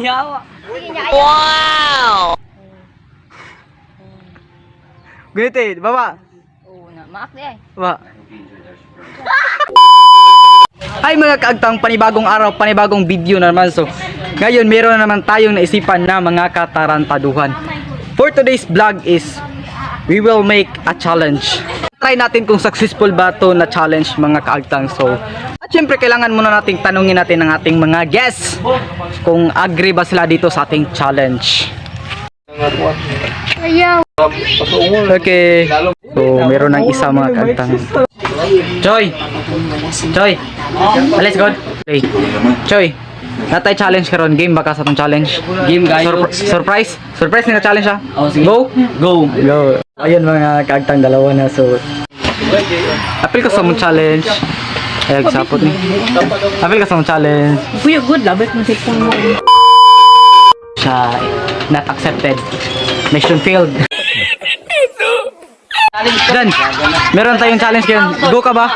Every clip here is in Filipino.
Yawa. Wow! Ganito eh, baba. Oo na, maak di ay. Baba. Ay mga kaagtang, panibagong araw, panibagong video na naman. So, ngayon meron na naman tayong naisipan na mga katarantaduhan. For today's vlog is, we will make a challenge. Try natin kung successful ba to na challenge mga kaagtang. So, at syempre kailangan muna nating tanungin natin ng ating mga guests kung agree ba sila dito sa ating challenge. Ayaw. Okay. So, meron ng isa mga kaagtang. Joy! Joy! Let's go! Okay. Joy! Natay challenge karon, game baka sa itong challenge. Game guys. Surprise? Surprise nila challenge ha? Oh, sige. Go? Go. Go! Ayun mga kaagtang, dalawa na. So, apil ka sa mong challenge. Ay, sapot ni. Apil ka sa mong challenge. Kuya, good. Labit mo sa mo. Siya, not accepted. Mission failed. Dan, meron tayong challenge ngayon. Go ka ba?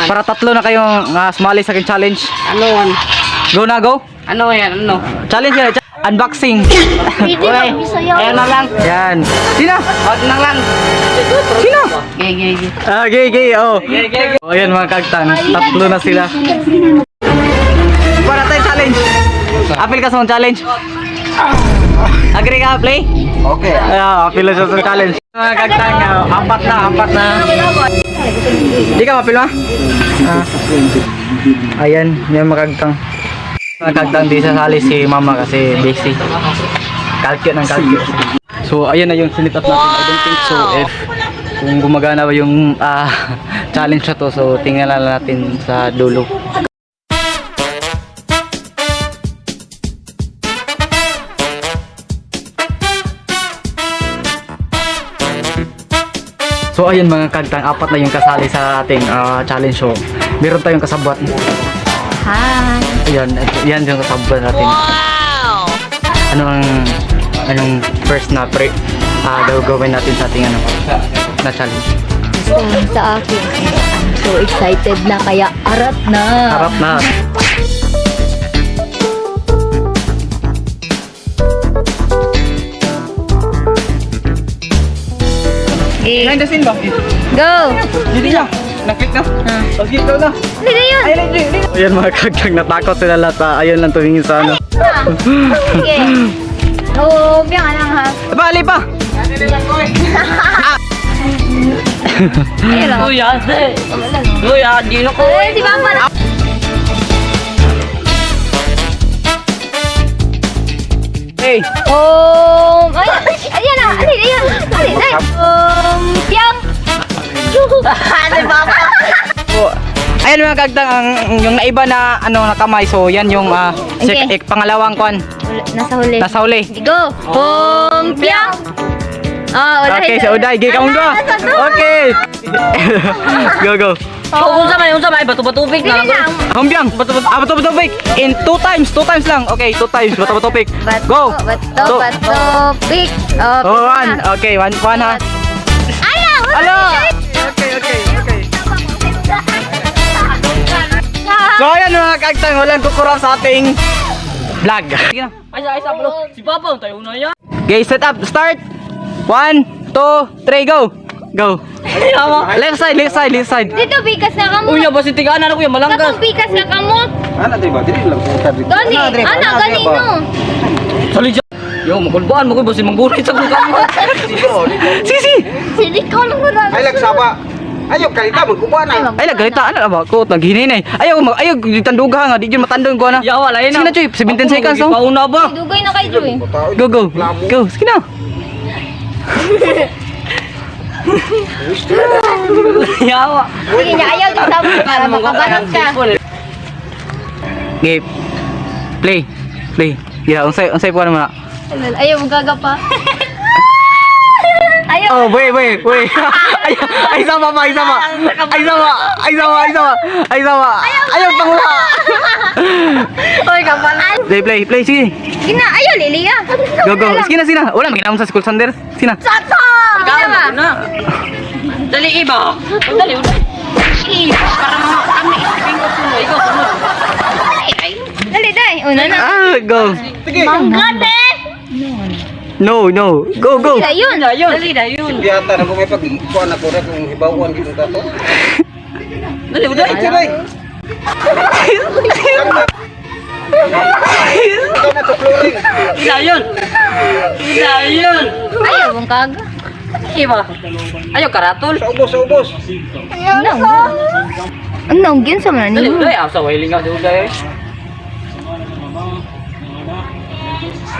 Para tatlo na kayong sumali sa aking challenge. Ano yan? Go na, go? Ano yan? Ano? Challenge yan. Unboxing. Okay. Ayan na lang. Yan. Sina? Wag na lang. Sino? Gay. Ah, gay. Oh. Oh, ayan mga kagtang. Tatlo na sila. Para tayong challenge. Apil ka sa mga challenge. Agree ka, play? Okay. Apil na siya sa challenge. Mga kagtang, apat na. Di ka mapil ma? Ayan, yung mga kagtang. Mga kagtang di sasali si mama kasi busy. Kalkyo ng kalkyo. So, ayan na yung sinitas natin. I don't think so if kung gumagana ba yung challenge na to. So, tingnan lang natin sa dulo. So ayun mga kagtang, apat na yung kasali sa ating challenge show. Meron tayong kasabwat. Hi. Ayan, yan yung kasabwat natin. Wow! Anong first na gagawin natin sa ating na challenge? Sa akin, I'm so excited na kaya arat na. Harap na. Behind the scene ba? Go! Hindi na. Naklik na. Okay, ito na. Hindi na yun. Ayan mga kagtang, natakot sila lahat. Ayun lang tumingin sa ano. Sige. Oo, biyan ka lang ha. Bali pa! Ayun lang. Kuya, Kuya, di na ko. Di ba pala? Hey! Ayan na. Ayan. Piyang. Ano ba? So, ayan mga kagtang, yung naiba na na kamay. So yan yung Okay. pangalawang kwan. Nasa huli. Nasa huli. Go. Piyang. Okay, sa uday, gay kaong dua. Okay. Go. Unsa man, bato-batubig na. Humbyang. Bato pick. In 2 times lang. Okay, 2 times bato pick. Go. Bato, pick. Oh, one. Okay, one ha. Ayaw! Alo. Okay. So ayan mga kagtang, walang kukurap sa ating vlog. Sige na. Ay, bro. Si Papa, tayo na yan. Okay, set up, start. 1, 2, 3, go. Go. Left side. Dito, bikas na kamo. Uy, ba si Tigana na kuya, malanggas. Katong bikas na kamo. Ana di ba? Dili lang ko sabi. Gani, ana, ganino. Sali dyan. Yo, makulbaan mo ko ba si Manggunit sa bukang mo. Sisi. Sili ko lang ko na. Ay lagsaba. Ayo kalita magkubuan na. Ay naggalita ano ba ko naghinay. Ayaw ditanduga nga di jud matandong ko na. Yawa, lain na. Sige na Choy, 17 seconds no. Pauna ba? Dugay na kay Joy. Go. Sige na. Yawa. Sige niya, ayaw din sa para makabanat ka. Okay. Play. Yeah, unsay po na. Ayaw mo gagapa. Ayaw. Oh, wait. Ay sama. Ayaw pangula. Oy, kapalan. Play, sige. Gina, ayaw Lilia. Go. Sige na. Wala maginamon sa school sander. Sige na. Sato. Gina ba? Na. Dali iba. Dali. Para kami ikaw sunod. Dali, dai. Una na. Go. sige. No. Go. Ayun. Dali na yun. Biyata na kung may pag-ikuan ako na kung hibawan dito tato. Dali, uday. Tuloy. Ikaw na to, flooring. Ina yun. Ayaw mong kaga. Iba. Ayaw karatol. Sa ubos. Anong gin sa man Dali, ni? uday. Sa wailing nga, uday.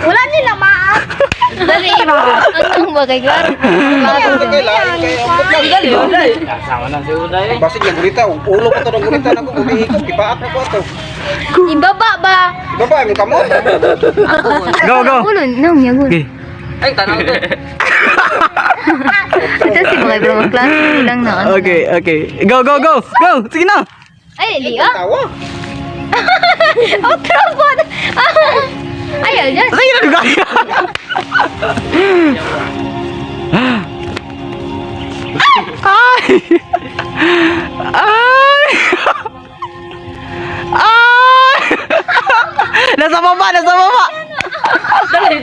Wala nila maap. Dali ba? Anong ba kay klaro? Kailangan kayo ang buklan. Dali, uday. Sama na si uday. Basig ng gulita. Ulo ko to ng gulita na ko. Umihikot. Kipaak na ko ito. Ibaba ba? Ibaba, yung kamot. Go. Ulo, nang yagun. Okay. Ay, tanong to. Ito si mga bro, klase lang na ano. Okay. Go. Sige na. Ay, liya. Tawa. Oh, trabot. Ayaw dyan. Sige na, gaya. Ay. Nasa baba. Dali.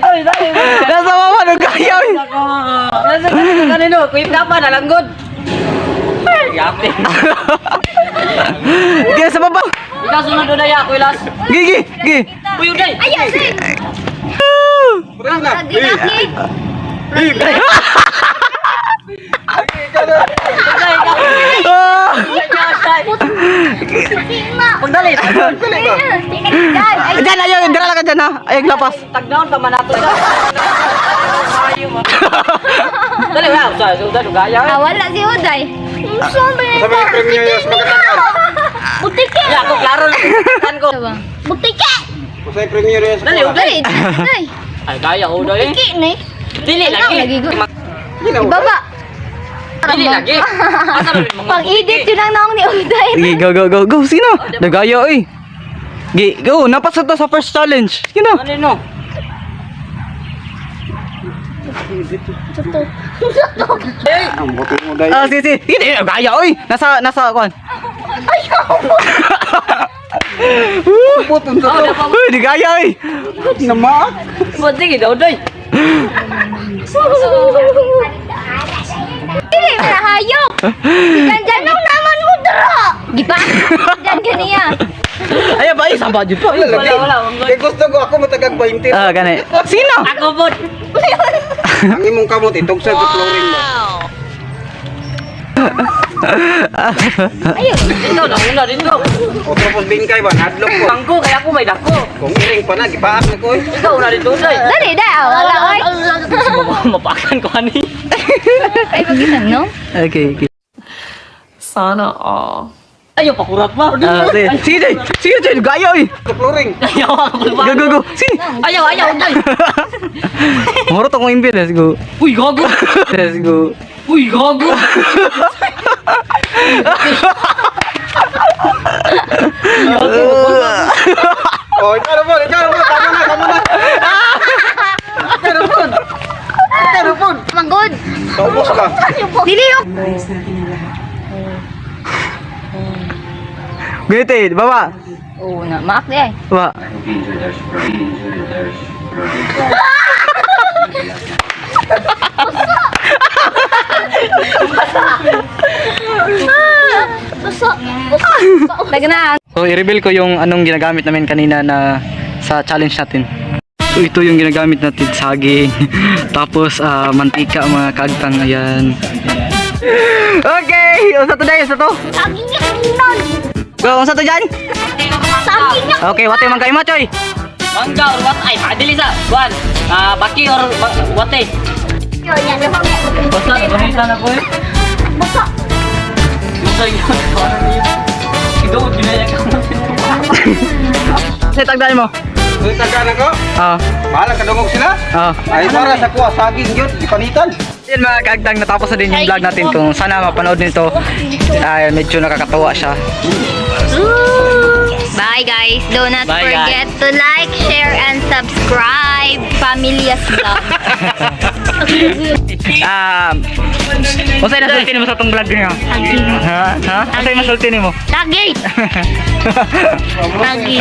Nasa baba, gaya. Kanino, kuip na pa, nalanggod. Yapi. Sige, sa baba. Ikaw sunod uday, ako ilas. Gigi. Uy, uday. Ayaw, say. Pura na. Ginaki. Uday, ikaw. Ah. Pagdali. Dali ba? Diyan, ayaw. Dira ka dyan, ha. Ayaw, lapas. Tagdown pa manato ka. Ayaw mo. Dali, wow. Sa uday, gaya. Wala si Uday. Sabi yung premium sa magkatakan. Butike. Ya, ako klaro lang. Kan ko. Butike. Kung sa premium sa Dali, uday. Uday. Ay, kaya ko uday. Butike ni. Dili lagi. Ibaba. Dili lagi. Asa rin mga Pag-edit yun ang naong ni Uday. Sige, go. Sige na. Nagaya, eh. Sige, go. Napasa to sa first challenge. Sige na. Ano no? Ang buti mo dahil. Ah, sige. Hindi, nagaya, eh. Nasa, kwan. Putong sa Oh, to. dapat Uy, nagaya, eh. Namak. mo sige daw uday. Dili na hayop. Diyan naman mo dara. Gipa. Diyan kaniya. Ayaw ba, isang budget pa. Wala. Kaya gusto ko ako matagag 20. Ah, gani. Sino? Ako po. Ang imong kamot itog sa flooring mo. Ayun. Dito na una dito. Otro pos bingkay ba? Hadlok ko. Bangko kaya ako may dako. Kung iring pa na, gipaak na ko eh. Ikaw na dito uday. Dali da. Wala oy. Mapakan ko ani. Ay pagisang no? Okay. Sana all. Ayaw pakurat pa. Sige, nagaya, eh. Sa flooring. Ayaw ako pa. Go. Sige. Ayaw uday. Marot akong imbir. Let's go. Uy gago. Let's go. Uy gago. Oh, ikaw na po. Tama na. Manggod. Taubos ka. Dili yung. Ganito, eh. Baba. Oo na. Maak di ay. Baba. Lagna. So, i-reveal ko yung anong ginagamit namin kanina na sa challenge natin. So, ito yung ginagamit natin, saging. Tapos, mantika, mga kagtang, ayan. Okay! Unsa to dyan? Unsa to? Saging yung nun. Go, unsa to dyan? Saging yung. Okay, wate man kayo, Machoy. Mangga or what? Ay, padili sa. Juan. Baki or what eh? Yun yan. Basta, ganito na po eh. Basta. Basta yun. Ikaw, ginaya ka mo. Say, tagdaan mo. Kung tagaan ako, bahala kadungog sila. Ay para sa kuha, saging yun, ipanitan. Yan mga kagtang, natapos na din yung vlog natin. Kung sana mapanood nito, medyo nakakatawa siya. Bye guys. Do not Bye, forget to like, share, and subscribe. Familias Vlog. Masay nasulti mo sa itong vlog niyo? Ha? Masay masulti mo? Lagi. Lagi.